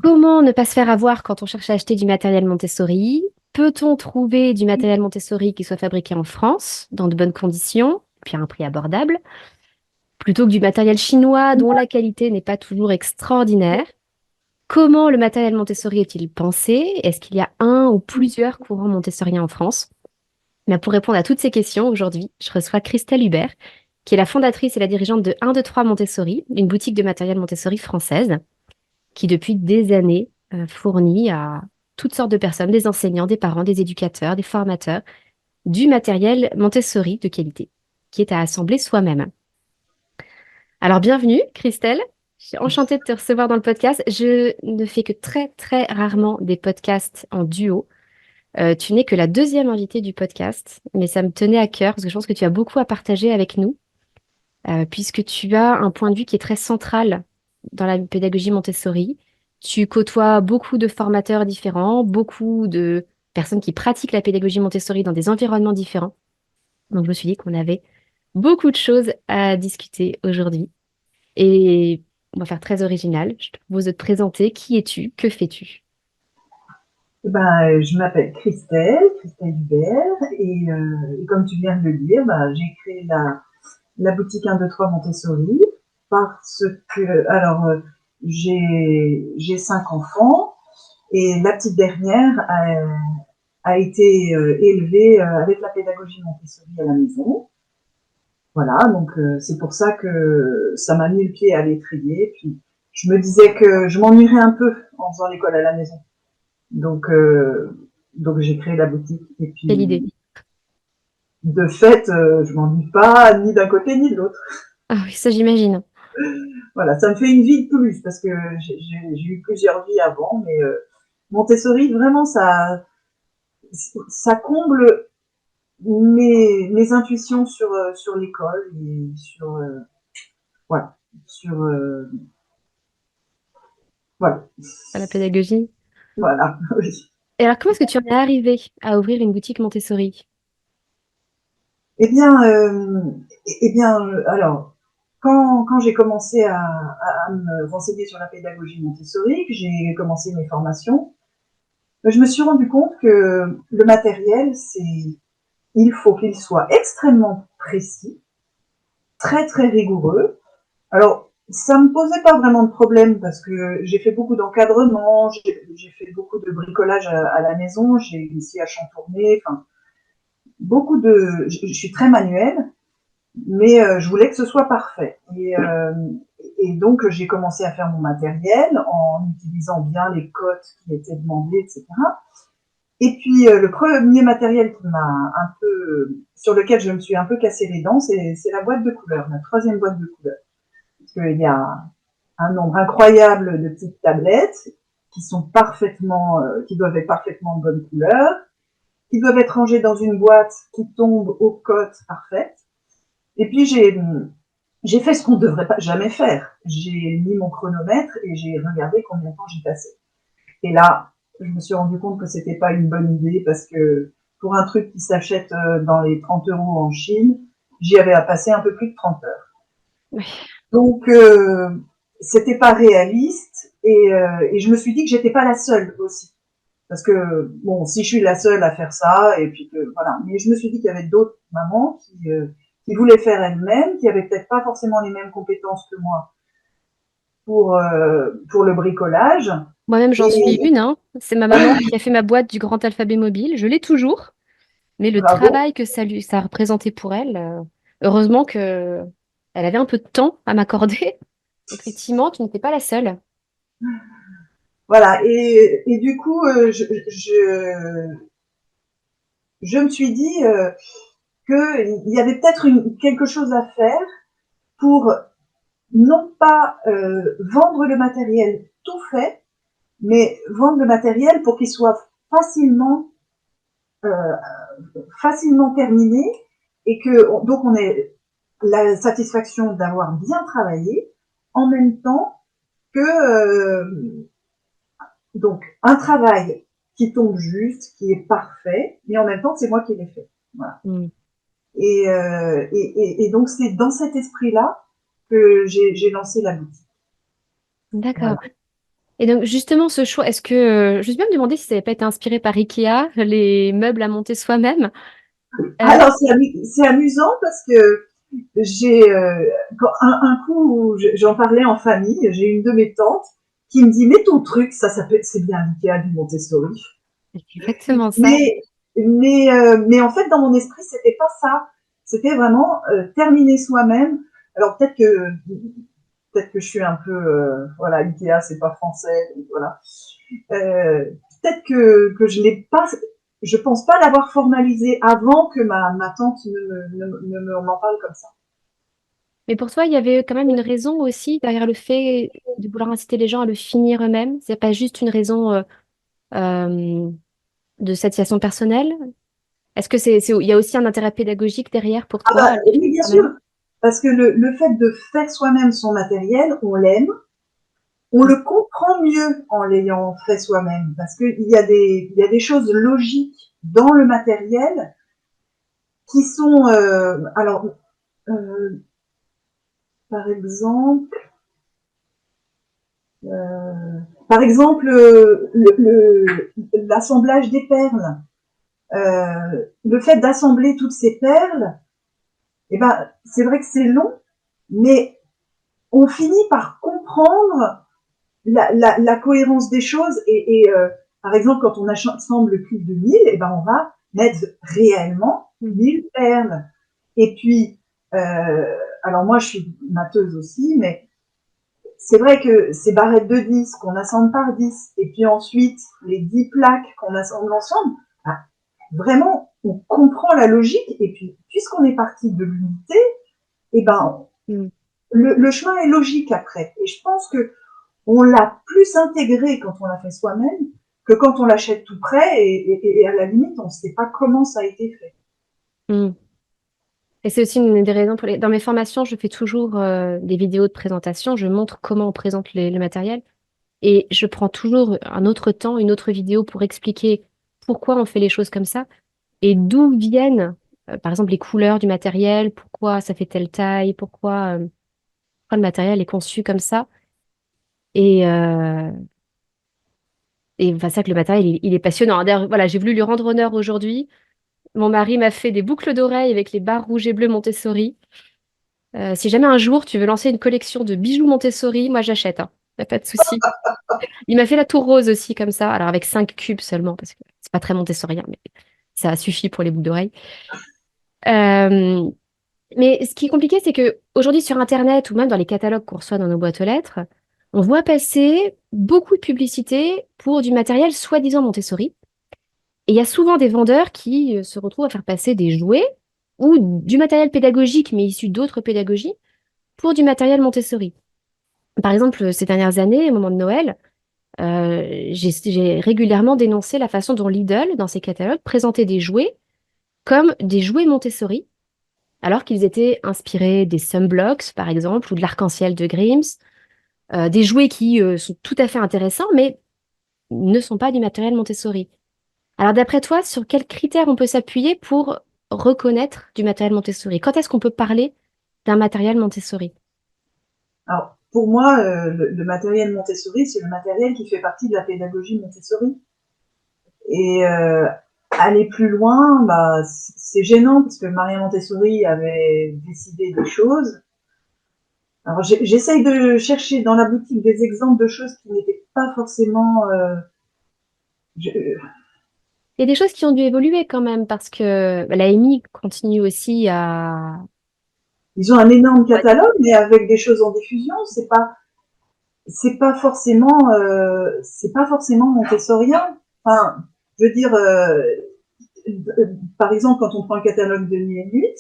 Comment ne pas se faire avoir quand on cherche à acheter du matériel Montessori? Peut-on trouver du matériel Montessori qui soit fabriqué en France, dans de bonnes conditions, puis à un prix abordable, plutôt que du matériel chinois dont la qualité n'est pas toujours extraordinaire? Comment le matériel Montessori est-il pensé? Est-ce qu'il y a un ou plusieurs courants montessoriens en France? Mais pour répondre à toutes ces questions, aujourd'hui, je reçois Christelle Hubert, qui est la fondatrice et la dirigeante de 1, 2, 3 Montessori, une boutique de matériel Montessori française qui depuis des années fournit à toutes sortes de personnes, des enseignants, des parents, des éducateurs, des formateurs, du matériel Montessori de qualité, qui est à assembler soi-même. Alors bienvenue Christelle, je suis enchantée de te recevoir dans le podcast. Je ne fais que très très rarement des podcasts en duo. Tu n'es que la deuxième invitée du podcast, mais ça me tenait à cœur parce que je pense que tu as beaucoup à partager avec nous, puisque tu as un point de vue qui est très central dans la pédagogie Montessori. Tu côtoies beaucoup de formateurs différents, beaucoup de personnes qui pratiquent la pédagogie Montessori dans des environnements différents. Donc, je me suis dit qu'on avait beaucoup de choses à discuter aujourd'hui. Et on va faire très original. Je te propose de te présenter. Qui es-tu? Que fais-tu? Je m'appelle Christelle Hubert, et comme tu viens de le dire, j'ai créé la boutique 1, 2, 3 Montessori parce que, j'ai 5 enfants et la petite dernière a été élevée avec la pédagogie Montessori à la maison. Voilà, donc c'est pour ça que ça m'a mis le pied à l'étrier. Puis je me disais que je m'ennuierais un peu en faisant l'école à la maison. Donc, euh, donc j'ai créé la boutique. Et Quelle puis, idée? de fait, je m'ennuie pas ni d'un côté ni de l'autre. Ah oui, ça j'imagine. Voilà, ça me fait une vie de plus parce que j'ai eu plusieurs vies avant, mais Montessori, vraiment, ça comble mes intuitions sur l'école et voilà, sur, voilà, À la pédagogie. voilà, oui. Et alors, comment est-ce que tu en es arrivé à ouvrir une boutique Montessori? Eh bien, alors, quand j'ai commencé à me renseigner sur la pédagogie Montessori, que j'ai commencé mes formations, je me suis rendu compte que le matériel, il faut qu'il soit extrêmement précis, très très rigoureux. Alors, ça me posait pas vraiment de problème parce que j'ai fait beaucoup d'encadrement, j'ai fait beaucoup de bricolage à la maison, j'ai initié à chantourner, enfin, je suis très manuelle. Mais je voulais que ce soit parfait. Et donc, j'ai commencé à faire mon matériel en utilisant bien les cotes qui étaient demandées, etc. Et puis, le premier matériel sur lequel je me suis un peu cassé les dents, c'est la boîte de couleurs, la troisième boîte de couleurs. Parce qu'il y a un nombre incroyable de petites tablettes qui doivent être parfaitement de bonne couleur, qui doivent être rangées dans une boîte qui tombe aux cotes parfaites. Et puis, j'ai fait ce qu'on ne devrait pas jamais faire. J'ai mis mon chronomètre et j'ai regardé combien de temps j'y passais. Et là, je me suis rendu compte que c'était pas une bonne idée parce que pour un truc qui s'achète dans les 30 euros en Chine, j'y avais à passer un peu plus de 30 heures. Oui. Donc, c'était pas réaliste et je me suis dit que j'étais pas la seule aussi. Parce que, bon, si je suis la seule à faire ça, et puis que, voilà. Mais je me suis dit qu'il y avait d'autres mamans qui voulaient faire elles-mêmes, qui avaient peut-être pas forcément les mêmes compétences que moi pour le bricolage. Moi-même, j'en suis Et une, hein. C'est ma maman qui a fait ma boîte du grand alphabet mobile. Je l'ai toujours, mais le bravo. travail que ça a représenté pour elle, heureusement que elle avait un peu de temps à m'accorder. Effectivement, tu n'étais pas la seule. Voilà. Et du coup, je me suis dit qu'il y avait peut-être quelque chose à faire pour non pas vendre le matériel tout fait, mais vendre le matériel pour qu'il soit facilement euh, facilement terminé et que donc on ait la satisfaction d'avoir bien travaillé en même temps que donc un travail qui tombe juste, qui est parfait, mais en même temps c'est moi qui l'ai fait. Voilà. Hmm. Et donc c'est dans cet esprit-là que j'ai lancé la boutique. D'accord. Voilà. Et donc, justement, ce choix, est-ce que, je me suis même demandé si ça n'avait pas été inspiré par Ikea, les meubles à monter soi-même. Euh, Alors c'est amusant parce que j'ai un coup où j'en parlais en famille, j'ai une de mes tantes qui me dit mais ton truc ça s'appelle c'est bien l'Ikea du Montessori. c'est exactement ça. Mais mais en fait dans mon esprit c'était pas ça. C'était vraiment terminer soi-même. Alors peut-être que je suis un peu voilà Ikea c'est pas français donc voilà. Peut-être que je l'ai pas, je pense pas l'avoir formalisé avant que ma tante ne m'en parle comme ça. Mais pour toi, il y avait quand même une raison aussi derrière le fait de vouloir inciter les gens à le finir eux-mêmes. C'est pas juste une raison euh, de satisfaction personnelle. Est-ce que il y a aussi un intérêt pédagogique derrière pour Ah bah, toi à le oui, finir bien sûr, soi-même? parce que le fait de faire soi-même son matériel, on l'aime, on Mm. le comprend mieux en l'ayant fait soi-même, parce il y a des choses logiques dans le matériel qui sont, alors, euh, par exemple, par exemple, l'assemblage des perles. Le fait d'assembler toutes ces perles, eh ben, c'est vrai que c'est long, mais on finit par comprendre la cohérence des choses. Par exemple, quand on assemble le cube de 1000, eh ben, on va mettre réellement Mm. 1000 perles. Et puis, alors moi, je suis mateuse aussi, mais c'est vrai que ces barrettes de 10 qu'on assemble par 10, et puis ensuite les 10 plaques qu'on assemble ensemble, bah, vraiment, on comprend la logique. Et puis, puisqu'on est parti de l'unité, eh ben, Mm. le chemin est logique après. Et je pense que on l'a plus intégré quand on l'a fait soi-même que quand on l'achète tout prêt et à la limite, on ne sait pas comment ça a été fait. Mm. Et c'est aussi une des raisons dans mes formations, je fais toujours des vidéos de présentation. Je montre comment on présente le matériel. Et je prends toujours un autre temps, une autre vidéo pour expliquer pourquoi on fait les choses comme ça et d'où viennent, par exemple, les couleurs du matériel, pourquoi ça fait telle taille, pourquoi le matériel est conçu comme ça. Et, euh, et enfin, ça que le matériel, il est passionnant. D'ailleurs, voilà, j'ai voulu lui rendre honneur aujourd'hui. Mon mari m'a fait des boucles d'oreilles avec les barres rouges et bleues Montessori. Si jamais un jour tu veux lancer une collection de bijoux Montessori, moi j'achète, hein. Y a pas de souci. Il m'a fait la tour rose aussi comme ça, alors avec 5 cubes seulement, parce que c'est pas très montessorien, mais ça suffit pour les boucles d'oreilles. Euh, mais ce qui est compliqué, c'est que aujourd'hui sur Internet ou même dans les catalogues qu'on reçoit dans nos boîtes aux lettres, on voit passer beaucoup de publicités pour du matériel soi-disant Montessori. Et il y a souvent des vendeurs qui se retrouvent à faire passer des jouets ou du matériel pédagogique, mais issu d'autres pédagogies, pour du matériel Montessori. Par exemple, ces dernières années, au moment de Noël, j'ai régulièrement dénoncé la façon dont Lidl, dans ses catalogues, présentait des jouets comme des jouets Montessori, alors qu'ils étaient inspirés des Sunblocks, par exemple, ou de l'arc-en-ciel de Grimm's, des jouets qui sont tout à fait intéressants, mais ne sont pas du matériel Montessori. Alors, d'après toi, sur quels critères on peut s'appuyer pour reconnaître du matériel Montessori? Quand est-ce qu'on peut parler d'un matériel Montessori? Alors, pour moi, le matériel Montessori, c'est le matériel qui fait partie de la pédagogie Montessori. Et aller plus loin, bah, c'est gênant parce que Maria Montessori avait décidé des choses. Alors j'essaye de chercher dans la boutique des exemples de choses qui n'étaient pas forcément. Je- Il y a des choses qui ont dû évoluer quand même, parce que bah, la l'AMI continue aussi à... Ils ont un énorme catalogue, mais avec des choses en diffusion, c'est pas forcément montessorien. Enfin, je veux dire, par exemple, quand on prend le catalogue de Nielus,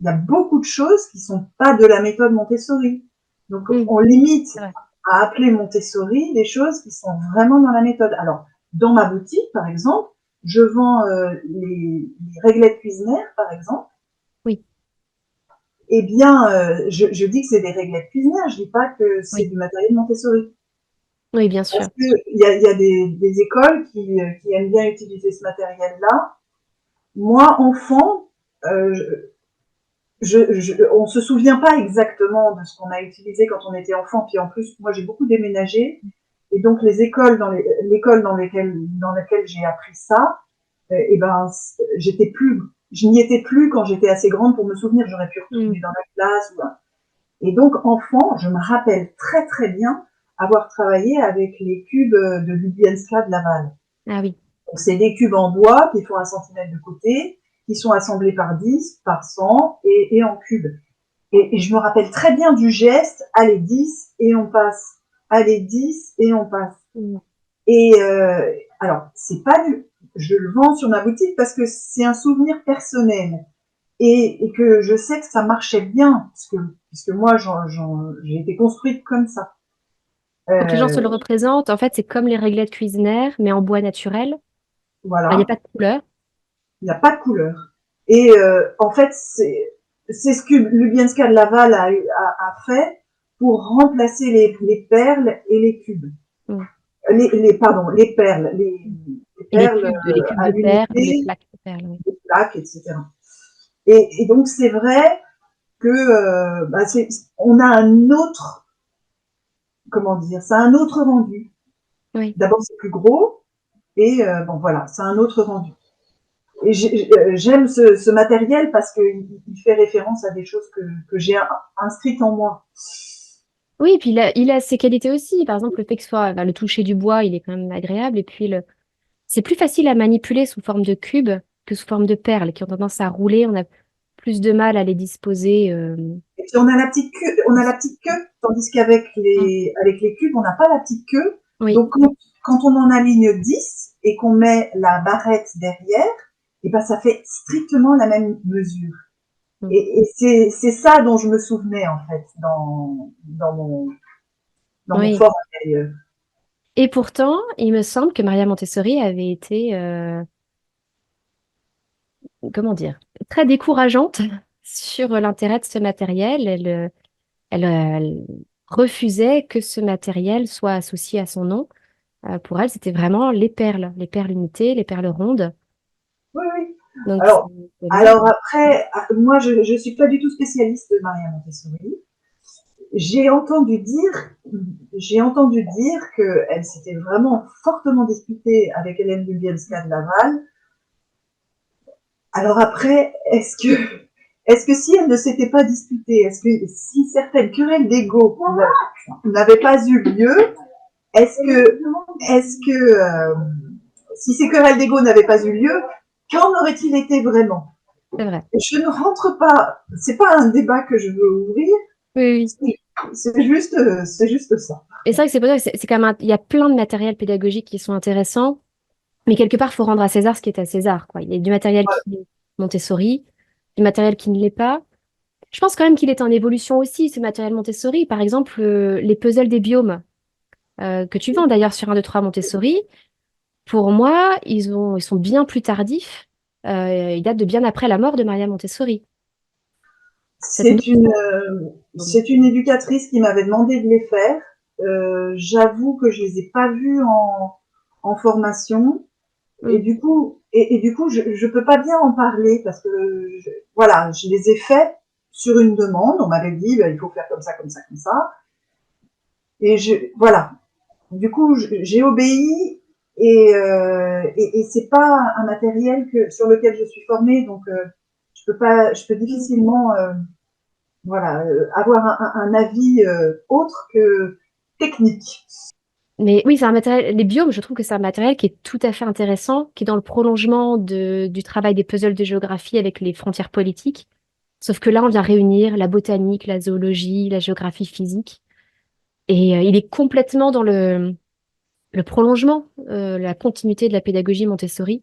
il y a beaucoup de choses qui sont pas de la méthode Montessori. Donc, Hmm, on limite c'est vrai. à appeler Montessori des choses qui sont vraiment dans la méthode. Alors, dans ma boutique, par exemple, je vends les réglettes cuisinières, par exemple. Oui, Eh bien, je dis que c'est des réglettes cuisinières, je dis pas que c'est oui, du matériel Montessori. oui, bien Parce sûr. qu'il y a des écoles qui aiment bien utiliser ce matériel-là. Moi, enfant, euh, on se souvient pas exactement de ce qu'on a utilisé quand on était enfant. Puis en plus, moi, j'ai beaucoup déménagé Et donc l'école dans laquelle j'ai appris ça, et ben je n'y étais plus quand j'étais assez grande pour me souvenir. J'aurais pu Mm. retourner dans la classe. Et donc enfant, je me rappelle très très bien avoir travaillé avec les cubes de Lubelska de Laval. Ah oui. Donc c'est des cubes en bois qui font 1 cm de côté, qui sont assemblés par 10, par 100 et en cubes. Et je me rappelle très bien du geste, allez 10 et on passe, allez 10 et on passe. Mm. Et alors, c'est pas du, je le vends sur ma boutique parce que c'est un souvenir personnel et que je sais que ça marchait bien puisque moi j'ai été construite comme ça. Pour que les gens se Euh, le représentent, en fait, c'est comme les réglettes cuisinaires, mais en bois naturel. Il n'y a voilà, pas de couleur. il n'y a pas de couleur. Et en fait, c'est ce que Lubelska de Laval a fait pour remplacer les perles et les cubes. Mm. Pardon, les perles, les Et perles les cubes à de perles ou les l'unité, plaques de perles, oui. les plaques, etc. Et donc c'est vrai que on a un autre, comment dire, c'est un autre rendu. Oui. D'abord c'est plus gros et bon voilà, c'est un autre rendu. Et j'aime ce matériel parce qu'il fait référence à des choses que j'ai inscrites en moi. Oui, et puis il a ses qualités aussi. Par exemple, le fait que ce soit le toucher du bois, il est quand même agréable. Et puis c'est plus facile à manipuler sous forme de cubes que sous forme de perles qui ont tendance à rouler. On a plus de mal à les disposer. Et puis on a la petite queue, tandis qu'avec avec les cubes, on n'a pas la petite queue. Oui, Donc quand on en aligne 10 et qu'on met la barrette derrière, et ben ça fait strictement la même mesure. mm. Et c'est ça dont je me souvenais en fait dans mon Oui. fort intérieur. Et pourtant, il me semble que Maria Montessori avait été, comment dire, très décourageante sur l'intérêt de ce matériel. Elle refusait que ce matériel soit associé à son nom. Pour elle, c'était vraiment les perles unités, les perles rondes. Oui, oui. Donc, Alors, c'est bizarre. alors après, moi je suis pas du tout spécialiste de Maria Montessori. J'ai entendu dire, j'ai entendu dire qu'elle s'était vraiment fortement disputée avec Hélène Lubielska de Laval. Alors après, est-ce que si elle ne s'était pas disputée, est-ce que si certaines querelles d'ego n'avaient pas eu lieu, est-ce que si ces querelles d'ego n'avaient pas eu lieu, qu'en aurait-il été vraiment? C'est vrai. Je ne rentre pas, c'est pas un débat que je veux ouvrir, Oui, oui. c'est juste ça. Et c'est vrai que c'est pour ça que c'est quand même il y a plein de matériels pédagogiques qui sont intéressants, mais quelque part, il faut rendre à César ce qui est à César, quoi. Il y a du matériel qui est Montessori, du matériel qui ne l'est pas. Je pense quand même qu'il est en évolution aussi, ce matériel Montessori. Par exemple, les puzzles des biomes, que tu vends d'ailleurs sur 1, 2, 3 Montessori, pour moi, ils sont bien plus tardifs. Ils datent de bien après la mort de Maria Montessori. Cette C'est notion. c'est une éducatrice qui m'avait demandé de les faire. J'avoue que je les ai pas vus en formation. Mm. Et du coup, je peux pas bien en parler parce que voilà, je les ai faits sur une demande. On m'avait dit, ben, il faut faire comme ça, comme ça, comme ça. Et voilà. Du coup, j'ai obéi et c'est pas un matériel sur lequel je suis formée, donc je peux difficilement voilà, avoir un avis autre que technique. Mais oui, c'est un matériel. Les biomes, je trouve que c'est un matériel qui est tout à fait intéressant, qui est dans le prolongement du travail des puzzles de géographie avec les frontières politiques. Sauf que là, on vient réunir la botanique, la zoologie, la géographie physique. Et il est complètement dans le prolongement, la continuité de la pédagogie Montessori.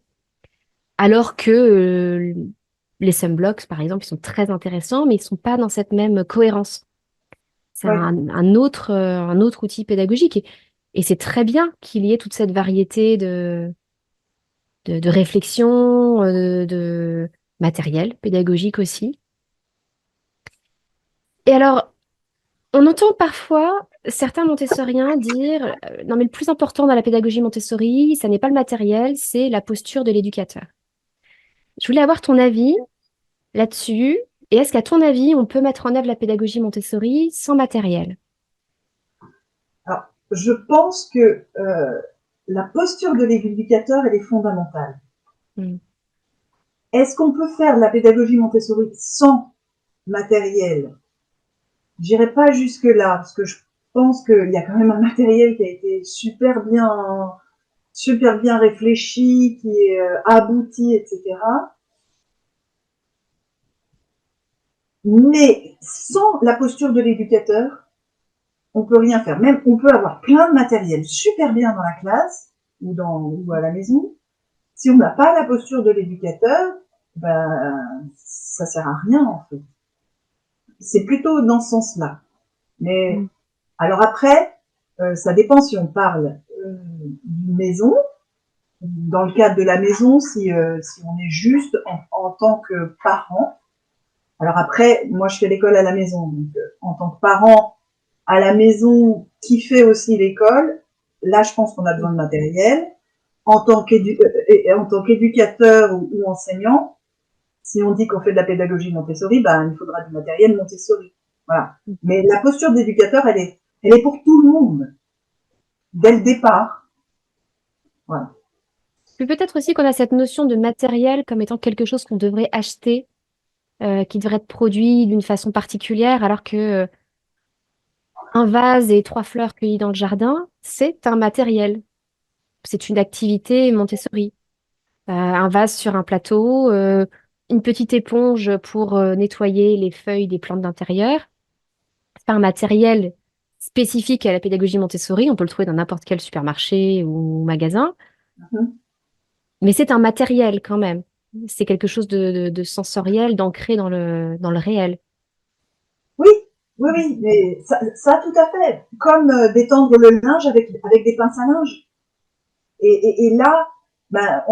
Alors que les sunblocks, par exemple, ils sont très intéressants, mais ils ne sont pas dans cette même cohérence. C'est Ouais, un autre outil pédagogique. Et c'est très bien qu'il y ait toute cette variété de réflexion, de matériel pédagogique aussi. Et alors, on entend parfois certains montessoriens dire, non mais le plus important dans la pédagogie Montessori, ça n'est pas le matériel, c'est la posture de l'éducateur. Je voulais avoir ton avis là-dessus. Et est-ce qu'à ton avis, on peut mettre en œuvre la pédagogie Montessori sans matériel? je pense que la posture de l'éducateur, elle est fondamentale. Mm. Est-ce qu'on peut faire de la pédagogie Montessori sans matériel? J'irai pas jusque-là, parce que je pense qu'il y a quand même un matériel qui a été super bien réfléchi, qui est abouti, etc. Mais sans la posture de l'éducateur, on peut rien faire. Même, on peut avoir plein de matériel super bien dans la classe ou à la maison. Si on n'a pas la posture de l'éducateur, ben, ça sert à rien, en fait. C'est plutôt dans ce sens-là. Mais, Mm. alors après, ça dépend si on parle d'une maison. Dans le cadre de la maison, si on est juste en tant que parent. Alors après, moi, je fais l'école à la maison. Donc, en tant que parent, à la maison, qui fait aussi l'école, là, je pense qu'on a besoin de matériel. En tant qu'éducateur ou enseignant, si on dit qu'on fait de la pédagogie Montessori, ben, il faudra du matériel Montessori. Voilà. Mais la posture d'éducateur, elle est pour tout le monde, dès le départ. Voilà. Puis peut-être aussi qu'on a cette notion de matériel comme étant quelque chose qu'on devrait acheter, qui devrait être produit d'une façon particulière, alors que un vase et trois fleurs cueillies dans le jardin, c'est un matériel. C'est une activité Montessori. Un vase sur un plateau, une petite éponge pour nettoyer les feuilles des plantes d'intérieur. C'est pas un matériel spécifique à la pédagogie Montessori. On peut le trouver dans n'importe quel supermarché ou magasin, Mhm. mais c'est un matériel quand même. C'est quelque chose de sensoriel, d'ancré dans le réel. Oui, oui, oui, mais ça tout à fait. Comme d'étendre le linge avec des pinces à linge. Et là, ben,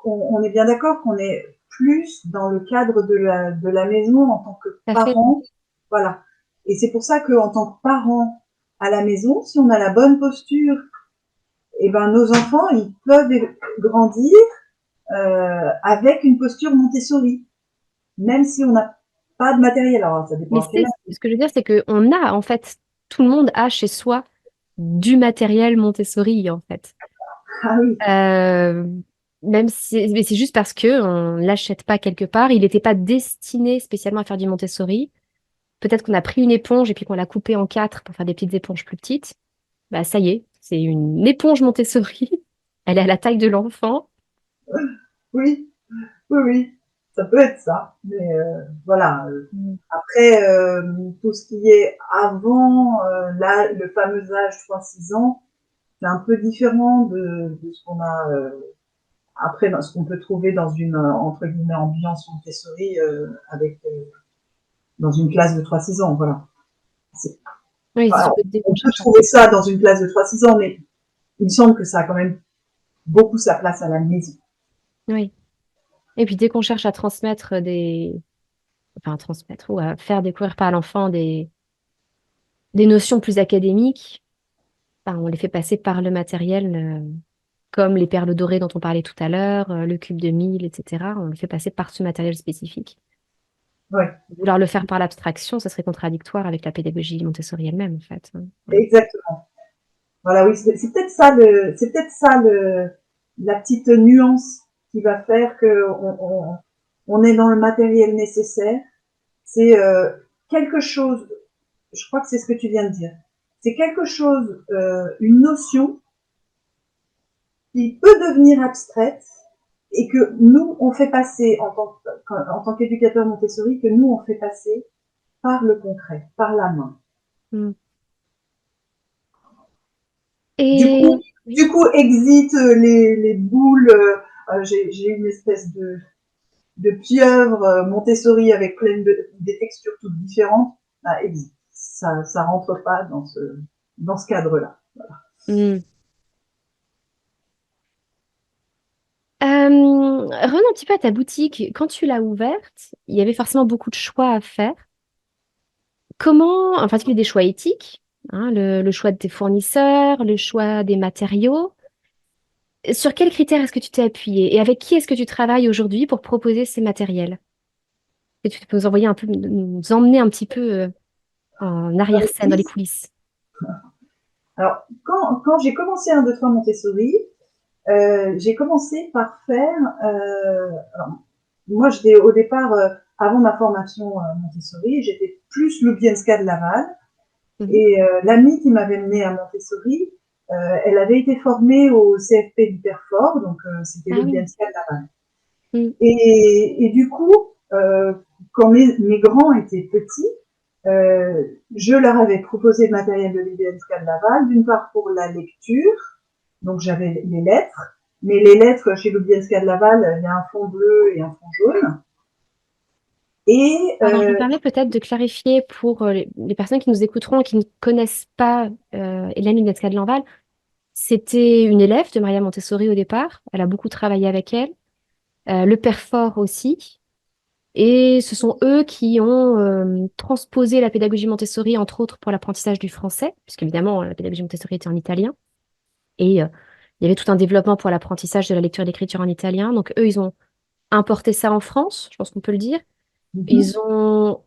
on est bien d'accord qu'on est plus dans le cadre de la maison en tant que Tout à fait. parent. Voilà. Et c'est pour ça qu'en tant que parent à la maison, si on a la bonne posture, et ben nos enfants, ils peuvent grandir avec une posture Montessori, même si on n'a pas de matériel. Alors, ça dépend Mais à quel âge. ce que je veux dire, c'est qu'on a, en fait, tout le monde a chez soi du matériel Montessori, en fait. Ah oui. Euh, Même si, mais c'est juste parce que on l'achète pas quelque part. Il n'était pas destiné spécialement à faire du Montessori. Peut-être qu'on a pris une éponge et puis qu'on l'a coupée en quatre pour faire des petites éponges plus petites. Bah, ça y est, c'est une éponge Montessori. Elle est à la taille de l'enfant. Oui, oui, oui, ça peut être ça. Mais voilà. Mm. Après, tout ce qui est avant là, le fameux âge 3-6 ans, c'est un peu différent de ce qu'on a après, ce qu'on peut trouver dans une entre guillemets ambiance Montessori dans une classe de 3-6 ans. Voilà. Oui, c'est sûr Alors, que dès on qu'on peut cherche à... trouver ça dans une classe de 3-6 ans, mais il me semble que ça a quand même beaucoup sa place à la maison. Oui. Et puis dès qu'on cherche à transmettre enfin, à transmettre ou à faire découvrir par l'enfant des notions plus académiques, ben, on les fait passer par le matériel, comme les perles dorées dont on parlait tout à l'heure, le cube de mille, etc. On le fait passer par ce matériel spécifique. Ouais, Vouloir le faire par l'abstraction, ça serait contradictoire avec la pédagogie Montessori elle-même, en fait, hein. Ouais. exactement. Voilà, oui, c'est peut-être ça la petite nuance qui va faire que on est dans le matériel nécessaire. C'est quelque chose, je crois que c'est ce que tu viens de dire. C'est quelque chose, une notion qui peut devenir abstraite et que nous, on fait passer en tant qu'éducateur Montessori, que nous, on fait passer par le concret, par la main. Mm. Du coup, Et oui, exit les boules. J'ai une espèce de pieuvre Montessori avec des textures toutes différentes. Bah, exit. Ça rentre pas dans ce cadre-là. mm. Revenons un petit peu à ta boutique. Quand tu l'as ouverte, il y avait forcément beaucoup de choix à faire. Comment, en particulier des choix éthiques, hein, le choix de tes fournisseurs, le choix des matériaux. Sur quels critères est-ce que tu t'es appuyé et avec qui est-ce que tu travailles aujourd'hui pour proposer ces matériels? Et tu peux nous envoyer un peu, nous emmener un petit peu en arrière-scène, dans les coulisses. Alors, quand j'ai commencé 1, 2, 3 Montessori, j'ai commencé par faire. Alors, moi, j'étais au départ, avant ma formation Montessori, j'étais plus Lubienska de Laval. Mhm. Et l'amie qui m'avait menée à Montessori, elle avait été formée au CFP du Perfort, donc c'était Ah oui. Lubienska de Laval. Mm. Et du coup, quand mes grands étaient petits, je leur avais proposé le matériel de Lubienska de Laval, d'une part pour la lecture, donc j'avais les lettres, mais les lettres chez Lubienska de Laval, il y a un fond bleu et un fond jaune. Et Alors, je me permets peut-être de clarifier pour les personnes qui nous écouteront et qui ne connaissent pas Hélène Lubienska de Lanval. C'était une élève de Maria Montessori au départ. Elle a beaucoup travaillé avec elle. Le père Fort aussi. Et ce sont eux qui ont transposé la pédagogie Montessori, entre autres pour l'apprentissage du français, puisqu'évidemment, la pédagogie Montessori était en italien. Et il y avait tout un développement pour l'apprentissage de la lecture et de l'écriture en italien. Donc, eux, ils ont importé ça en France, je pense qu'on peut le dire. Ils ont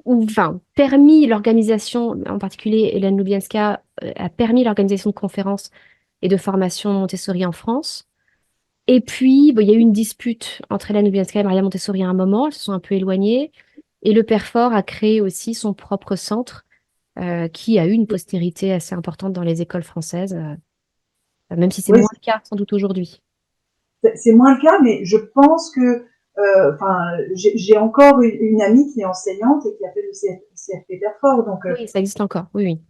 enfin, permis l'organisation, en particulier Hélène Lubienska a permis l'organisation de conférences et de formations Montessori en France. Et puis, bon, il y a eu une dispute entre Hélène Lubienska et Maria Montessori à un moment, elles se sont un peu éloignées. Et le père Fort a créé aussi son propre centre qui a eu une postérité assez importante dans les écoles françaises, même si c'est oui, moins le cas sans doute aujourd'hui. c'est moins le cas, mais je pense que, enfin, j'ai encore une amie qui est enseignante et qui a fait le CFP Perfort, donc Oui, ça existe encore, oui, oui.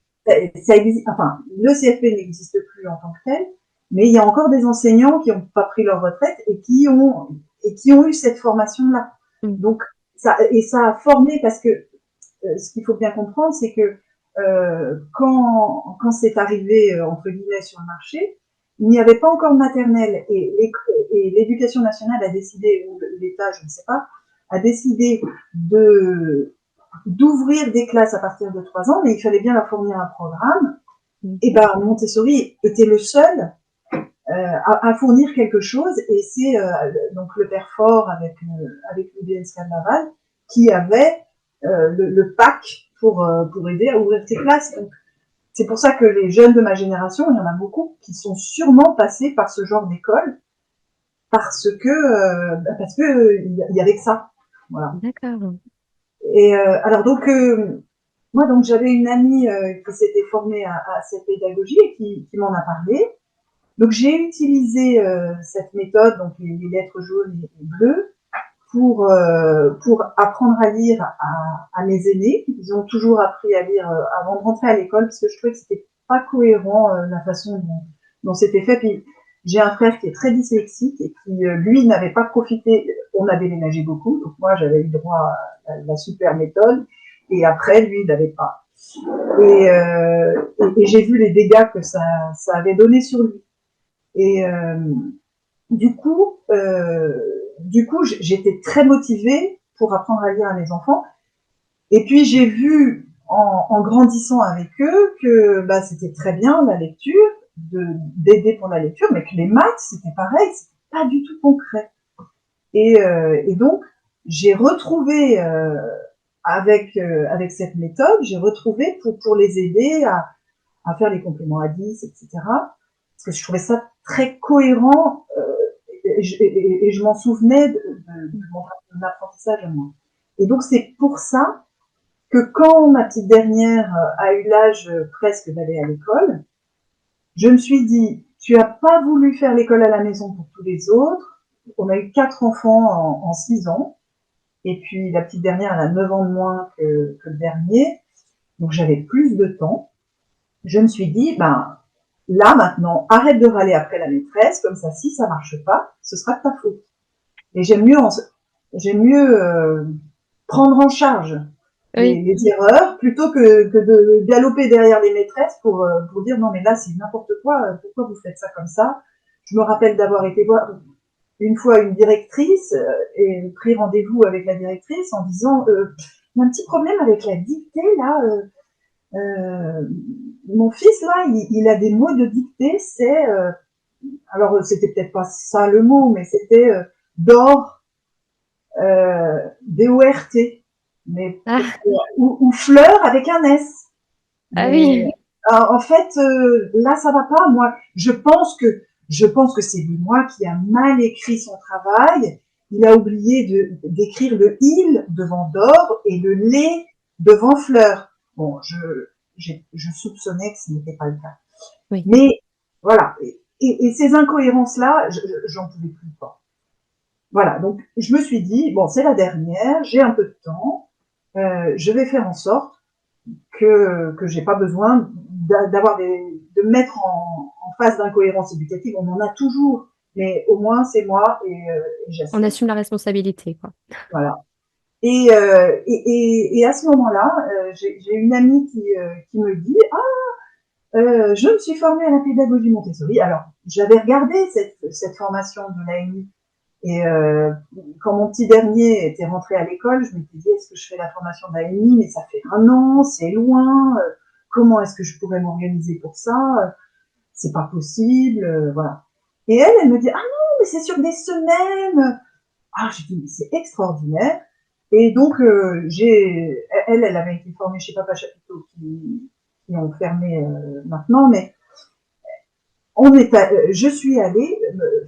ça existe, enfin, le CFP n'existe plus en tant que tel, mais il y a encore des enseignants qui n'ont pas pris leur retraite et qui ont eu cette formation-là. Mm. Donc, ça a formé parce que ce qu'il faut bien comprendre, c'est que quand c'est arrivé, entre guillemets, sur le marché, il n'y avait pas encore de maternelle et l'éducation nationale a décidé, ou l'État, je ne sais pas, a décidé d'ouvrir des classes à partir de 3 ans, mais il fallait bien leur fournir un programme. Mm. Et ben Montessori était le seul à fournir quelque chose, et c'est donc le père Fort avec l'UBSK de Laval qui avait le pack pour aider à ouvrir ces classes. Donc, c'est pour ça que les jeunes de ma génération, il y en a beaucoup qui sont sûrement passés par ce genre d'école parce que il y avait que ça. Voilà. D'accord. Et alors donc moi donc j'avais une amie qui s'était formée à cette pédagogie et qui m'en a parlé. Donc j'ai utilisé cette méthode, donc les lettres jaunes et bleues, pour apprendre à lire à mes aînés. Ils ont toujours appris à lire avant de rentrer à l'école, parce que je trouvais que c'était pas cohérent la façon dont c'était fait. Puis j'ai un frère qui est très dyslexique et qui, lui, n'avait pas profité. On a déménagé beaucoup, donc moi j'avais eu droit à la super méthode, et après lui, il n'avait pas. Et j'ai vu les dégâts que ça avait donné sur lui. Et du coup, j'étais très motivée pour apprendre à lire à mes enfants. Et puis j'ai vu en grandissant avec eux que bah, c'était très bien la lecture, d'aider pour la lecture, mais que les maths c'était pareil, c'était pas du tout concret. Et donc j'ai retrouvé avec cette méthode, j'ai retrouvé pour les aider à faire les compléments à 10, etc. Parce que je trouvais ça très cohérent et je m'en souvenais de mon apprentissage à moi. Et donc c'est pour ça que quand ma petite dernière a eu l'âge presque d'aller à l'école, je me suis dit, tu n'as pas voulu faire l'école à la maison pour tous les autres. On a eu 4 enfants en 6 ans. Et puis la petite dernière, elle a 9 ans de moins que le dernier. Donc j'avais plus de temps. Je me suis dit, ben, là maintenant, arrête de râler après la maîtresse, comme ça, si ça marche pas, ce sera de ta faute. Et j'aime mieux prendre en charge Oui. les erreurs plutôt que de galoper derrière les maîtresses pour dire non mais là c'est n'importe quoi, pourquoi vous faites ça comme ça. Je me rappelle d'avoir été voir une fois une directrice et pris rendez-vous avec la directrice en disant il y a un petit problème avec la dictée là. Mon fils là, il a des mots de dictée, c'est alors c'était peut-être pas ça le mot, mais c'était d'or, D-O-R-T, mais Ah, ou fleur avec un S. ah Mais oui. En fait, là, ça va pas. Moi, je pense que c'est moi qui a mal écrit son travail. Il a oublié d'écrire le il devant d'or et le les devant fleur. Bon, je soupçonnais que ce n'était pas le cas. Oui. Mais voilà. Et ces incohérences-là, j'en pouvais plus pas. Voilà. Donc, je me suis dit, bon, c'est la dernière, j'ai un peu de temps, je vais faire en sorte que j'ai pas besoin de mettre en face d'incohérences éducatives. On en a toujours, mais au moins c'est moi et On j'assume. assume la responsabilité, quoi. Voilà. Et à ce moment-là, j'ai une amie qui me dit je me suis formée à la pédagogie Montessori. Alors j'avais regardé cette formation de l'AMI et quand mon petit dernier était rentré à l'école, je m'étais dit, est-ce que je fais la formation d'AMI? Mais ça fait 1 an, c'est loin. Comment est-ce que je pourrais m'organiser pour ça? C'est pas possible. Voilà. Et elle me dit, ah non, mais c'est sur des semaines. Ah, j'ai dit, mais c'est extraordinaire. Et donc, elle avait été formée chez Papa Chapiteau qui ont fermé maintenant, mais je suis allée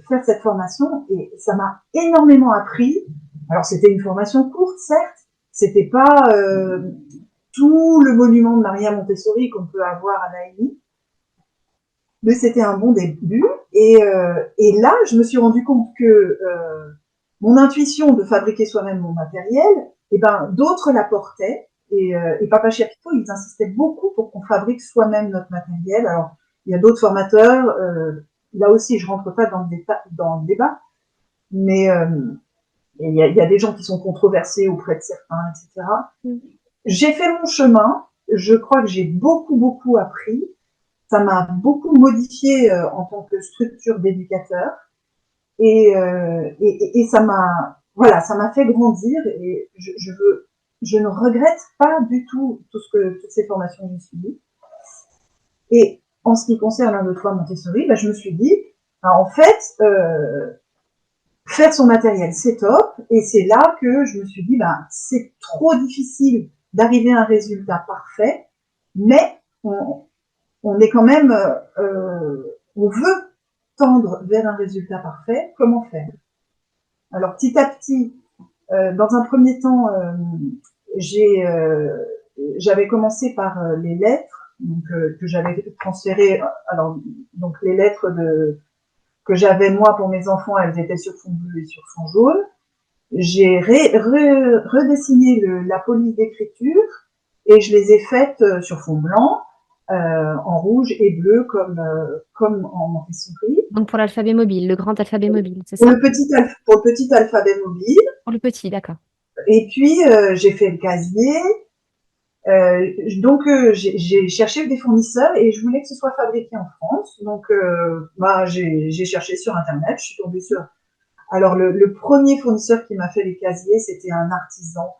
faire cette formation et ça m'a énormément appris. Alors c'était une formation courte, certes, c'était pas tout le monument de Maria Montessori qu'on peut avoir à l'AMI, mais c'était un bon début. Et là, je me suis rendu compte que mon intuition de fabriquer soi-même mon matériel, eh ben, d'autres la portaient. Et Papa Chapiteau, ils insistaient beaucoup pour qu'on fabrique soi-même notre matériel. Alors, il y a d'autres formateurs. Là aussi, je rentre pas dans le débat, mais il y a des gens qui sont controversés auprès de certains, etc. Mm. J'ai fait mon chemin. Je crois que j'ai beaucoup, beaucoup appris. Ça m'a beaucoup modifié en tant que structure d'éducateur et ça m'a voilà, ça m'a fait grandir et je ne regrette pas du tout toutes ces formations que j'ai suivies. Et en ce qui concerne 1, 2, 3 Montessori, bah, je me suis dit, bah, en fait, faire son matériel, c'est top. Et c'est là que je me suis dit, bah, c'est trop difficile d'arriver à un résultat parfait, mais on est quand même, on veut tendre vers un résultat parfait. Comment faire? Alors petit à petit, dans un premier temps, j'ai, j'avais commencé par les lettres donc, que j'avais transférées. Alors donc les lettres que j'avais moi pour mes enfants, elles étaient sur fond bleu et sur fond jaune. J'ai redessiné la police d'écriture et je les ai faites sur fond blanc, en rouge et bleu comme en Montessori. Donc pour l'alphabet mobile, le grand alphabet mobile, c'est Pour ça? pour le petit alphabet mobile. Pour le petit, d'accord. Et puis j'ai fait le casier. Donc j'ai cherché des fournisseurs et je voulais que ce soit fabriqué en France. Donc bah, j'ai cherché sur internet, je suis tombée sur. Alors le premier fournisseur qui m'a fait les casiers, c'était un artisan.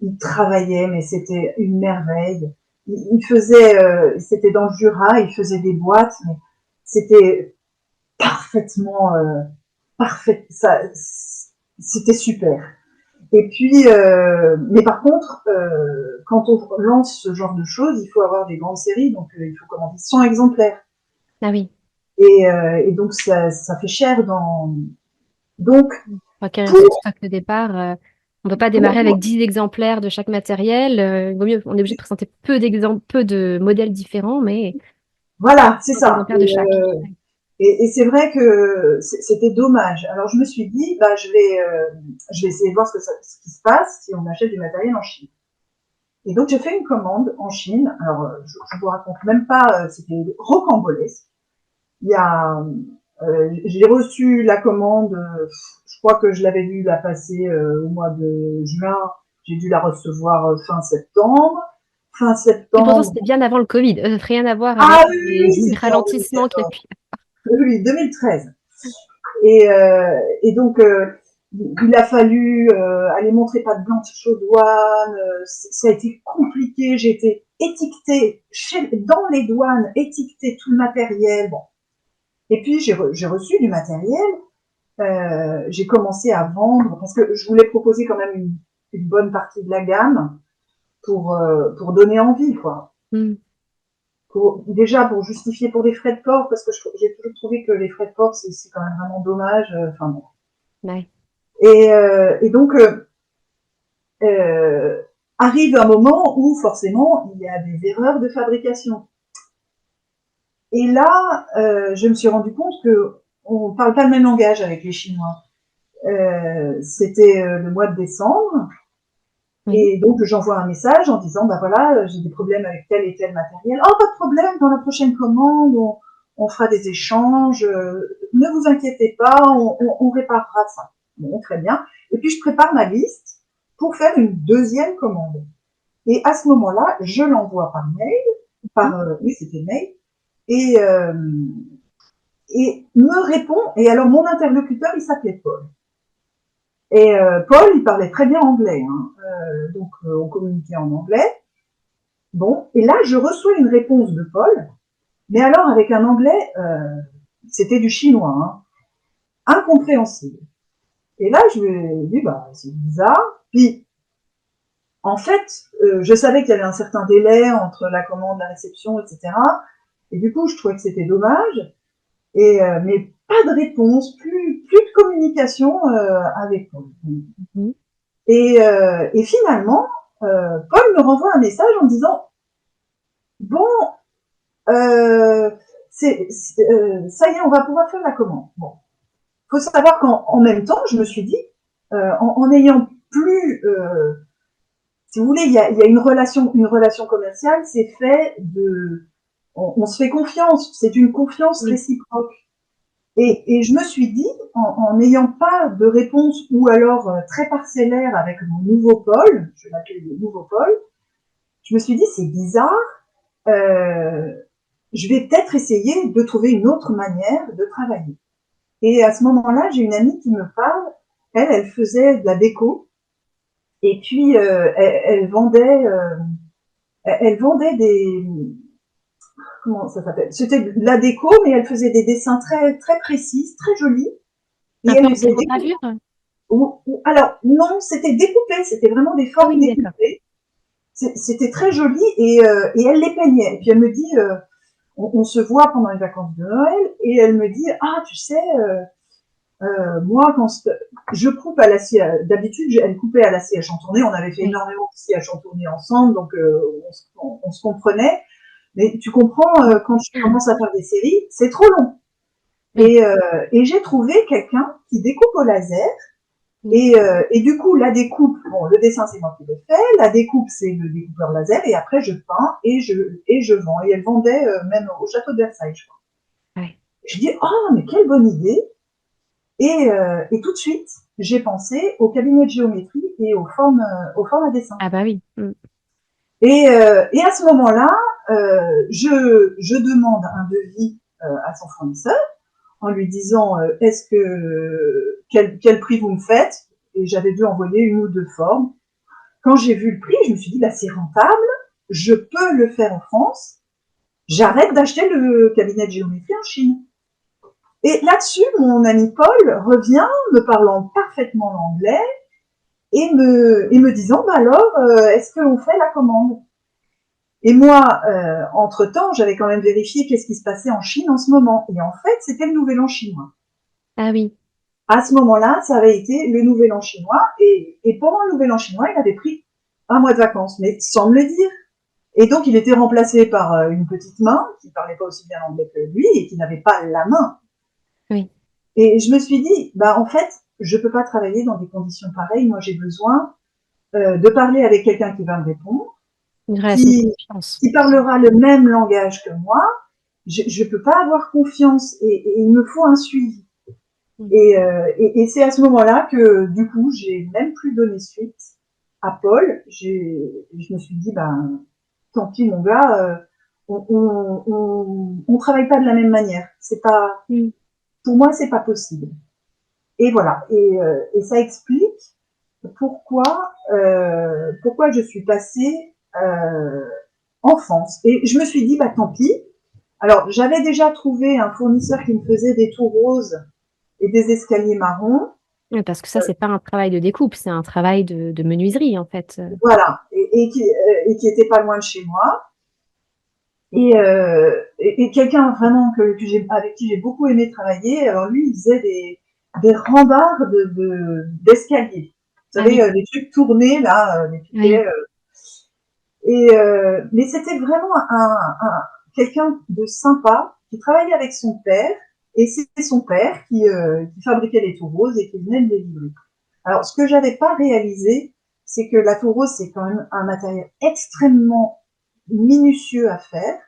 Il travaillait, mais c'était une merveille. Il faisait, c'était dans le Jura, il faisait des boîtes, mais c'était parfaitement parfait. Ça, c'était super. Et puis, mais par contre, quand on lance ce genre de choses, il faut avoir des grandes séries, donc il faut commander 100 exemplaires. Ah oui. Et donc ça fait cher dans. Donc Faut acquérir son pour, stock de départ. On ne peut pas démarrer avec pour 10 exemplaires de chaque matériel. Il vaut mieux, on est obligé de présenter peu d'exemples, peu de modèles différents, mais voilà, c'est 5 ça. exemplaires de chaque. Et c'est vrai que c'était dommage. Alors je me suis dit, bah je vais essayer de voir ce qui se passe si on achète du matériel en Chine. Et donc j'ai fait une commande en Chine. Alors je vous raconte même pas, c'était rocambolesque. Il y a, j'ai reçu la commande. Je crois que je l'avais dû la passer au mois de juin. J'ai dû la recevoir fin septembre. Fin Et pourtant, septembre. c'était bien avant le Covid. Rien à voir avec Ah oui, oui, oui, les c'était en ralentissements qu'il y a 2014. pu. Oui, 2013. Et donc, il a fallu aller montrer patte blanche aux douanes. Ça a été compliqué. J'ai été étiquetée dans les douanes, étiqueté tout le matériel. Bon. Et puis, j'ai reçu du matériel. J'ai commencé à vendre parce que je voulais proposer quand même une bonne partie de la gamme pour donner envie, quoi. Hmm. Déjà pour justifier pour des frais de port, parce que j'ai toujours trouvé que les frais de port, c'est quand même vraiment dommage. Enfin bon. Ouais. Et donc, euh, arrive un moment où forcément il y a des erreurs de fabrication. Et là, je me suis rendu compte que on parle pas le même langage avec les Chinois. C'était le mois de décembre, Oui. et donc j'envoie un message en disant bah voilà, j'ai des problèmes avec tel et tel matériel. Oh, pas de problème, dans la prochaine commande, on fera des échanges. Ne vous inquiétez pas, on réparera ça. Bon, très bien. Et puis je prépare ma liste pour faire une deuxième commande. Et à ce moment-là, je l'envoie par mail, Mhm. oui, c'était mail, et, euh, et me répond. Et alors mon interlocuteur, il s'appelait Paul. Et Paul, il parlait très bien anglais, hein. Donc on communiquait en anglais. Bon, et là, je reçois une réponse de Paul, mais alors avec un anglais, c'était du chinois, hein, incompréhensible. Et là, je lui ai dit, bah, c'est bizarre. Puis, en fait, je savais qu'il y avait un certain délai entre la commande, la réception, etc. Et du coup, je trouvais que c'était dommage. Mais pas de réponse, plus de communication avec Paul. Mhm. Et finalement, Paul me renvoie un message en disant, bon, Euh, ça y est, on va pouvoir faire la commande. Bon, faut savoir qu'en même temps, je me suis dit, en ayant plus, si vous voulez, il y a une relation commerciale, c'est fait de, on se fait confiance, c'est une confiance Oui. réciproque. Et je me suis dit, en n'ayant pas de réponse ou alors très parcellaire avec mon nouveau Paul, je l'appelle le nouveau Paul, je me suis dit, c'est bizarre, euh, je vais peut-être essayer de trouver une autre manière de travailler. Et à ce moment-là, j'ai une amie qui me parle. Elle faisait de la déco. Et puis, elle vendait des, comment ça s'appelle? C'était de la déco, mais elle faisait des dessins très, très précis, très jolis. Et Un peu elle en les faisait découper. pyrogravure? Alors, non, c'était découpé. C'était vraiment des Ah formes oui, d'accord. découpées. C'était très joli et elle les peignait. Et puis elle me dit, on se voit pendant les vacances de Noël et elle me dit, ah, tu sais, moi, je coupe à la scie, d'habitude, elle coupait à la scie à chantourner. On avait fait Oui. énormément de scie à chantourner ensemble, donc on se comprenait. Mais tu comprends, Mm. quand tu commences à faire des séries, c'est trop long. Oui. Et j'ai trouvé quelqu'un qui découpe au laser. Mm. Et du coup, la découpe, bon, le dessin, c'est moi qui le fais. La découpe, c'est le découpeur laser. Et après, je peins et je vends. Et elle vendait même au château de Versailles, je crois. Ouais. Je dis, oh, mais quelle bonne idée! Et tout de suite, j'ai pensé au cabinet de géométrie et aux formes à dessin. Ah bah oui. Mm. Et à ce moment-là, je demande un devis à son fournisseur en lui disant est-ce que quel prix vous me faites. Et j'avais dû envoyer une ou deux formes. Quand j'ai vu le prix, je me suis dit bah, c'est rentable, je peux le faire en France, j'arrête d'acheter le cabinet de géométrie en Chine. Et là-dessus, mon ami Paul revient, me parlant parfaitement l'anglais, et me disant bah alors est-ce qu'on fait la commande. Et moi entre temps j'avais quand même vérifié qu'est-ce qui se passait en Chine en ce moment, et en fait c'était le nouvel an chinois. Ah oui. À ce moment-là ça avait été le nouvel an chinois, et pendant le nouvel an chinois il avait pris un mois de vacances, mais sans me le dire. Et donc il était remplacé par une petite main qui ne parlait pas aussi bien l'anglais que lui et qui n'avait pas la main. Oui. Et je me suis dit bah en fait je peux pas travailler dans des conditions pareilles, moi j'ai besoin de parler avec quelqu'un qui va me répondre, Une relation de qui, confiance. qui parlera le même langage que moi. Je ne peux pas avoir confiance, et il me faut un suivi. Mm. Et c'est à ce moment-là que, du coup, j'ai même plus donné suite à Paul. Je me suis dit, ben, tant pis, mon gars, on travaille pas de la même manière. C'est pas, Mm. pour moi, c'est pas possible. Et voilà. Et ça explique pourquoi je suis passée en France. Et je me suis dit, bah tant pis. Alors, j'avais déjà trouvé un fournisseur qui me faisait des tours roses et des escaliers marrons. Ouais, parce que ça, c'est pas un travail de découpe, c'est un travail de menuiserie, en fait. Voilà. Et qui était pas loin de chez moi. Et quelqu'un vraiment avec qui j'ai beaucoup aimé travailler, alors lui, il faisait des rambardes d'escalier. Vous Ah savez, oui, les trucs tournés, là, les oui, piquets. Mais c'était vraiment quelqu'un de sympa qui travaillait avec son père, et c'est son père qui fabriquait les tours roses et qui venait de les livrer. Alors, ce que j'avais pas réalisé, c'est que la tour rose, c'est quand même un matériel extrêmement minutieux à faire.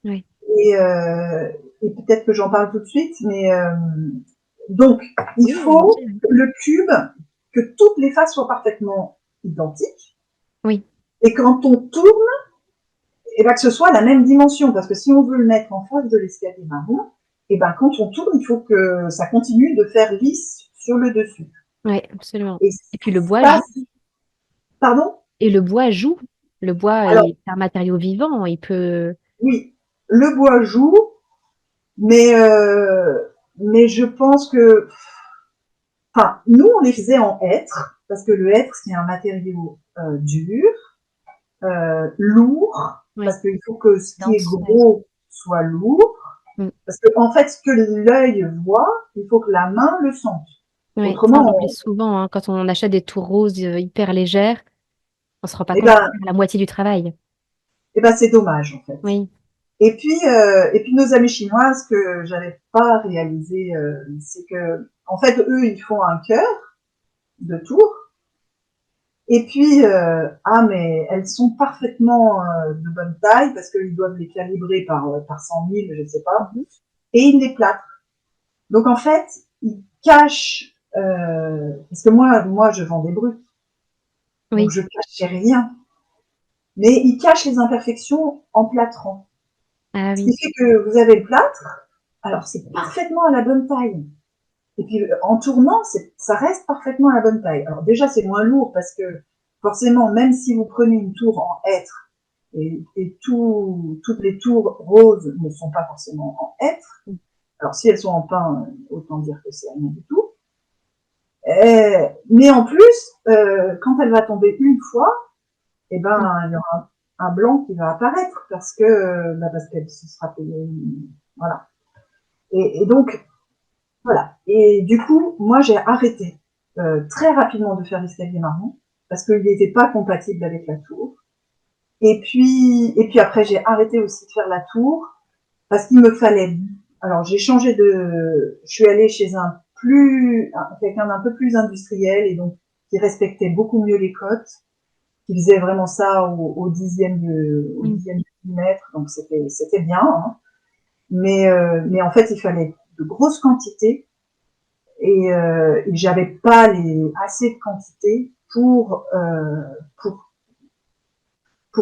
oui. Et, euh, et peut-être que j'en parle tout de suite, mais donc il Oui, faut volontiers, oui. le cube, que toutes les faces soient parfaitement identiques, Oui, et quand on tourne, et ben que ce soit la même dimension, parce que si on veut le mettre en face de l'escalier marron, et ben quand on tourne, il faut que ça continue de faire lisse sur le dessus. oui, absolument. Et Et puis le bois ça, joue. pardon. Et le bois joue. Le bois Alors est un matériau vivant. Il peut. oui, le bois joue, mais je pense que, enfin, nous on les faisait en hêtre, parce que le hêtre c'est un matériau dur, lourd, Oui, parce qu'il faut que ce qui est dense. Ouais. gros soit lourd, Mm. parce que en fait ce que l'œil voit, il faut que la main le sente. Oui, ça on Autrement, oublie souvent hein, quand on achète des tours roses hyper légères, on se rend pas eh compte qu'on ben, fait la moitié du travail. c'est dommage en fait. Oui. Et puis nos amis chinois, ce que j'avais pas réalisé, c'est que en fait eux ils font un cœur de tour. Et puis, mais elles sont parfaitement de bonne taille parce qu'ils doivent les calibrer par 100 000, je ne sais pas, Mhm. et ils les plâtrent. Donc en fait, ils cachent, parce que moi, je vends des bruts, donc Oui. je cachais rien, mais ils cachent les imperfections en plâtrant. Ah Ce oui. qui fait que vous avez le plâtre, alors c'est parfaitement à la bonne taille. Et puis en tournant, ça reste parfaitement à la bonne taille. Alors déjà, c'est moins lourd parce que forcément, même si vous prenez une tour en hêtre, toutes les tours roses ne sont pas forcément en hêtre. Alors si elles sont en pin, autant dire que c'est rien du tout. Mais en plus, quand elle va tomber une fois, eh Mm. ben, il y aura un blanc qui va apparaître parce qu'elle se sera payée. Voilà. Et donc, voilà. Et du coup, moi, j'ai arrêté très rapidement de faire l'escalier marron parce qu'il n'était pas compatible avec la tour. Et puis après, j'ai arrêté aussi de faire la tour parce qu'il me fallait. Alors, je suis allée chez quelqu'un d'un peu plus industriel et donc qui respectait beaucoup mieux les cotes, qui faisait vraiment ça au Mm. dixième de millimètre, donc c'était bien. Hein. Mais en fait, il fallait de grosses quantités et j'avais pas assez de quantité pour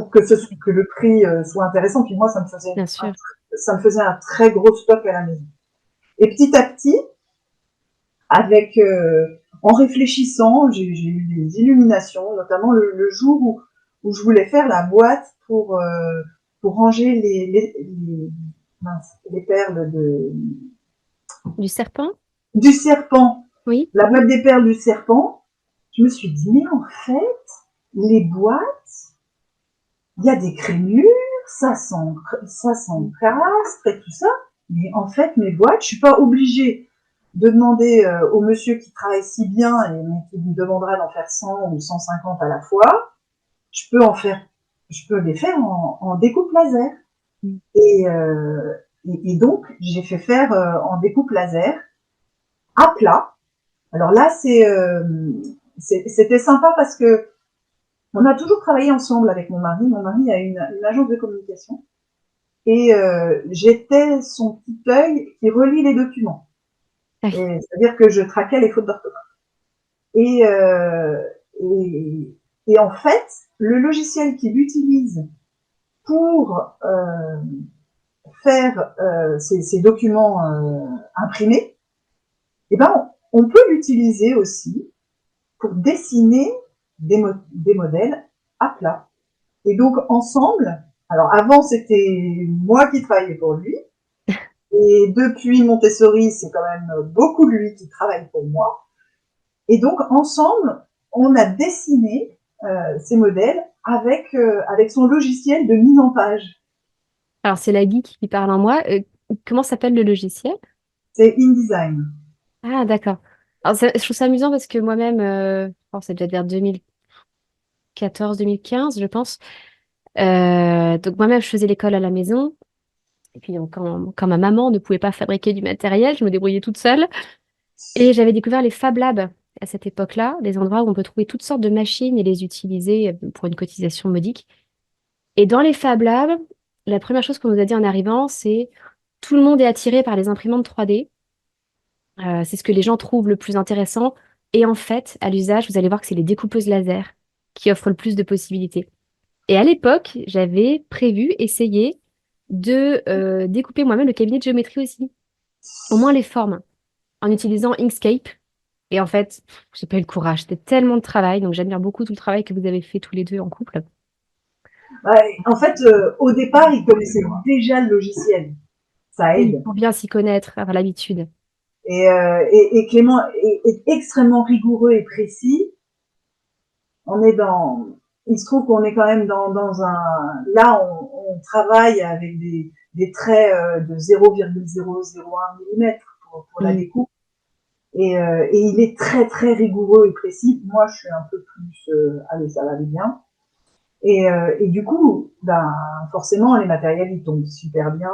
que le prix soit intéressant. Puis moi, Bien sûr. ça me faisait un très gros stock à la maison. Et petit à petit, avec en réfléchissant, j'ai eu des illuminations, notamment le jour où je voulais faire la boîte pour ranger les perles Du serpent? du serpent, Oui. la boîte des perles du serpent. Je me suis dit, mais en fait, les boîtes, il y a des crénures, ça Mm. s'encastre et tout ça. Mais en fait, mes boîtes, je suis pas obligée de demander au monsieur qui travaille si bien et qui me demandera d'en faire 100 ou 150 à la fois. Je peux en faire, je peux les faire en découpe laser. Mm. Et, euh, et donc, j'ai fait faire en découpe laser à plat. Alors là, c'était sympa parce que on a toujours travaillé ensemble avec mon mari. Mon mari a une agence de communication et j'étais son petit œil qui relie les documents. Ah oui. C'est-à-dire que je traquais les fautes d'orthographe. Et, euh, et, et en fait, le logiciel qu'il utilise pour faire ces documents imprimés, eh ben, on peut l'utiliser aussi pour dessiner des modèles à plat. Et donc, ensemble, alors avant, c'était moi qui travaillais pour lui, et depuis Montessori, c'est quand même beaucoup lui qui travaille pour moi. Et donc, ensemble, on a dessiné ces modèles avec son logiciel de mise en page. Alors, c'est la geek qui parle en moi. Comment s'appelle le logiciel? C'est InDesign. Ah, d'accord. Alors, je trouve ça amusant parce que moi-même, oh, ça devait être vers 2014-2015, je pense. Donc, moi-même, je faisais l'école à la maison. Et puis, donc, quand ma maman ne pouvait pas fabriquer du matériel, je me débrouillais toute seule. Et j'avais découvert les Fab Labs à cette époque-là, des endroits où on peut trouver toutes sortes de machines et les utiliser pour une cotisation modique. Et dans les Fab Labs, la première chose qu'on nous a dit en arrivant, c'est tout le monde est attiré par les imprimantes 3D. C'est ce que les gens trouvent le plus intéressant. Et en fait, à l'usage, vous allez voir que c'est les découpeuses laser qui offrent le plus de possibilités. Et à l'époque, j'avais prévu, essayer de découper moi-même le cabinet de géométrie aussi, au moins les formes, en utilisant Inkscape. Et en fait, j'ai pas eu le courage. C'était tellement de travail. Donc j'admire beaucoup tout le travail que vous avez fait tous les deux en couple. Ouais, en fait, au départ, ils connaissaient déjà le logiciel. Ça Oui, aide. pour bien s'y connaître, avoir l'habitude. Et Clément est extrêmement rigoureux et précis. On est dans, il se trouve qu'on est quand même dans un, là, on travaille avec des traits de 0,001 mm pour la Mm. découpe. Et il est très très rigoureux et précis. Moi, je suis un peu plus, allez, ça va aller bien. Et du coup, ben, forcément, les matériels, ils tombent super bien.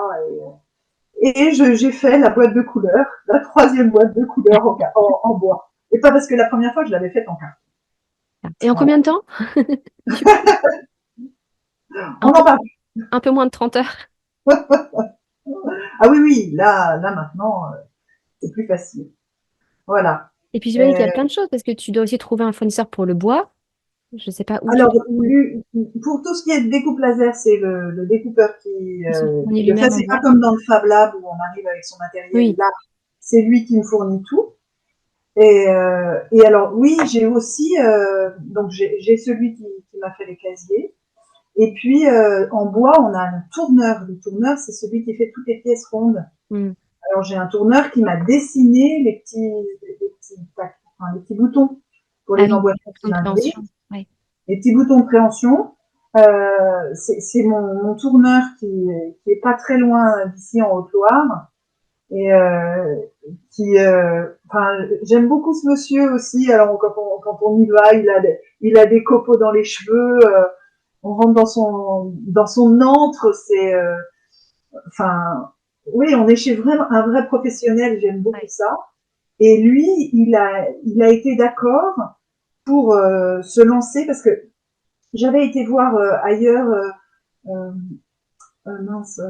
Et j'ai fait la boîte de couleurs, la troisième boîte de couleurs en bois. Et pas parce que la première fois, je l'avais faite en carton. Et en Voilà. combien de temps? Du coup, un On peu, en parle. un peu moins de 30 heures. Ah oui, oui, là maintenant, c'est plus facile. Voilà. Et puis j'imagine qu'il y a Euh, plein de choses parce que tu dois aussi trouver un fournisseur pour le bois. Je sais pas où tu alors, trouves. pour tout ce qui est découpe laser, c'est le découpeur Ils sont fournis qui le fait. lui-même en C'est pas bois. comme dans le Fab Lab où on arrive avec son matériel. Oui. Là, c'est lui qui me fournit tout. Et alors, oui, j'ai aussi, donc j'ai celui qui m'a fait les casiers. Et puis, en bois, on a le tourneur. Le tourneur, c'est celui qui fait toutes les pièces rondes. Mm. Alors, j'ai un tourneur qui m'a dessiné enfin, les petits boutons pour Ah les oui, emboîtements compréhension. cylindriques, Ouais. les petits boutons de préhension. C'est mon tourneur qui est pas très loin d'ici en Haute-Loire et enfin, j'aime beaucoup ce monsieur aussi. Alors quand on y va, il a des copeaux dans les cheveux. On rentre dans son antre. C'est, enfin, oui, on est chez vraiment un vrai professionnel. J'aime beaucoup Ouais. ça. Et lui, il a été d'accord pour se lancer parce que j'avais été voir ailleurs. Euh, mince,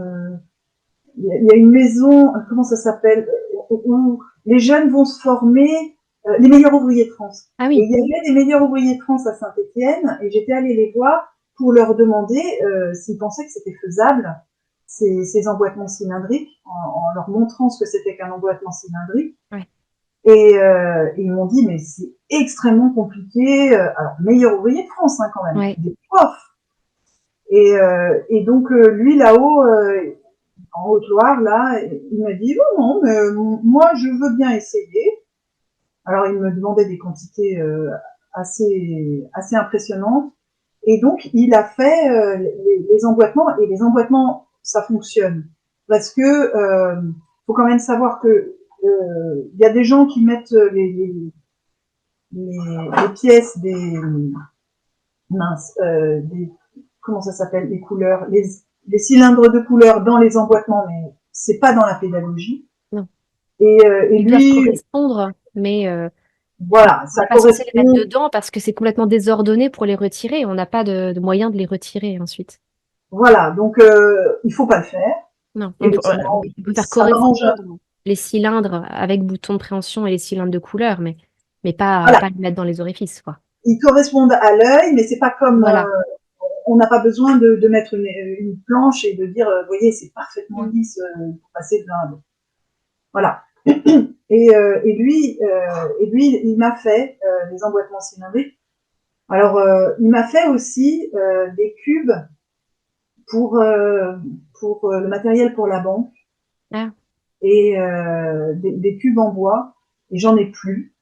il y a une maison, comment ça s'appelle, où les jeunes vont se former, les meilleurs ouvriers de France. Ah Et oui. il y avait des meilleurs ouvriers de France à Saint-Étienne, et j'étais allée les voir pour leur demander s'ils pensaient que c'était faisable, ces emboîtements cylindriques, en leur montrant ce que c'était qu'un emboîtement cylindrique. Ouais. Et ils m'ont dit, mais c'est extrêmement compliqué. Alors, meilleur ouvrier de France, hein, quand même, Ouais. des profs. Et donc, lui, là-haut, en Haute-Loire, là, il m'a dit, oh non, mais moi, je veux bien essayer. Alors, il me demandait des quantités assez impressionnantes. Et donc, il a fait les emboîtements, et les emboîtements, ça fonctionne. Parce que faut quand même savoir que il y a des gens qui mettent les pièces mince, comment ça s'appelle, les couleurs, les cylindres de couleurs dans les emboîtements, mais c'est pas dans la pédagogie. Non. Et Ils doivent lui, correspondre, mais voilà, on ça n'est pas censé les mettre correspond, dedans parce que c'est complètement désordonné pour les retirer. On n'a pas de moyen de les retirer ensuite. voilà, donc il faut pas le faire. Non, Et on peut faire ça m'arrange, correspondre les cylindres avec bouton de préhension et les cylindres de couleur, mais voilà, pas les mettre dans les orifices, quoi. ils correspondent à l'œil, mais c'est pas comme, Voilà. on n'a pas besoin de mettre une planche et de dire, vous voyez, c'est parfaitement Mm. lisse pour passer de l'un à l'autre. Voilà. Et lui, il m'a fait les emboîtements cylindriques. Alors, il m'a fait aussi des cubes pour, euh, pour le matériel pour la banque Ah, et des cubes en bois. Et j'en ai plus.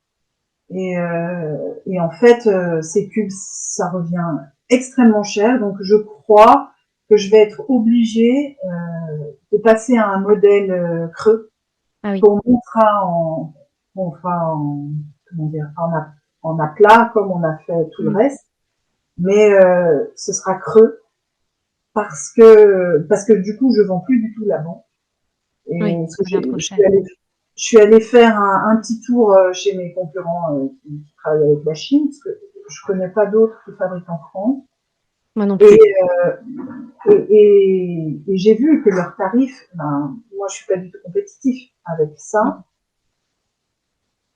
Et en fait, ces cubes, ça revient extrêmement cher. Donc, je crois que je vais être obligée de passer à un modèle creux Ah oui. qu'on fera en, comment dire, en aplat comme on a fait tout le Mm. reste, mais ce sera creux parce que du coup je vends plus du tout l'avant. Oui, Et ça devient trop cher. je suis allée faire un petit tour chez mes concurrents qui travaillent avec la Chine, parce que je connais pas d'autres qui fabriquent en France. Moi non Et, plus. et j'ai vu que leurs tarifs, ben, moi je suis pas du tout compétitif avec ça. Mm.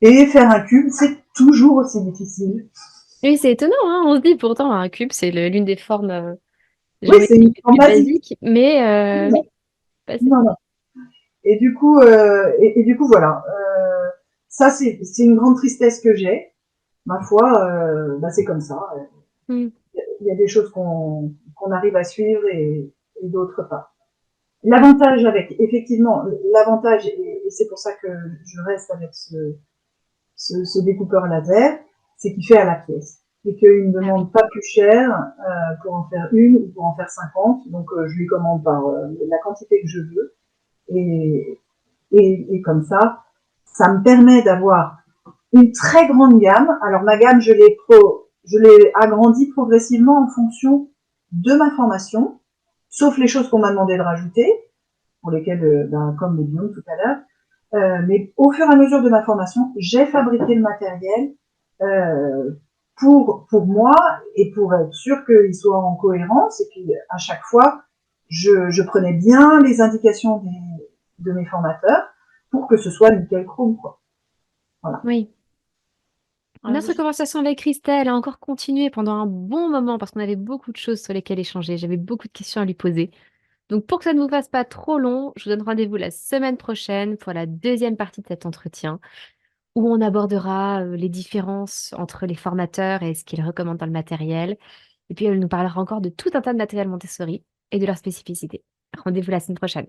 Et faire un cube, c'est toujours aussi difficile. Oui, c'est étonnant, hein. On se dit pourtant un cube, c'est l'une des formes Oui, c'est géométriques une les forme plus basique. basiques, mais Non, pas ça. non, non. Et du coup, voilà. Ça, c'est une grande tristesse que j'ai. Ma foi, bah, c'est comme ça. Mm. Il y a des choses qu'on arrive à suivre et d'autres pas. L'avantage avec, effectivement, l'avantage, et c'est pour ça que je reste avec ce découpeur laser, c'est qu'il fait à la pièce. Et qu'il ne Ah oui. demande pas plus cher pour en faire une ou pour en faire 50. Donc je lui commande par la quantité que je veux. Et, et comme ça me permet d'avoir une très grande gamme. Alors ma gamme, je l'ai agrandie progressivement en fonction de ma formation, sauf les choses qu'on m'a demandé de rajouter, pour lesquelles, ben, comme les biomes tout à l'heure. Mais au fur et à mesure de ma formation, j'ai fabriqué le matériel euh, pour moi et pour être sûr qu'il soit en cohérence. Et puis à chaque fois, je prenais bien les indications de mes formateurs pour que ce soit nickel chrome, quoi. Voilà. Oui. Notre conversation avec Christelle a encore continué pendant un bon moment parce qu'on avait beaucoup de choses sur lesquelles échanger. J'avais beaucoup de questions à lui poser. Donc, pour que ça ne vous fasse pas trop long, je vous donne rendez-vous la semaine prochaine pour la deuxième partie de cet entretien où on abordera les différences entre les formateurs et ce qu'ils recommandent dans le matériel. Et puis, elle nous parlera encore de tout un tas de matériel Montessori et de leurs spécificités. Rendez-vous la semaine prochaine.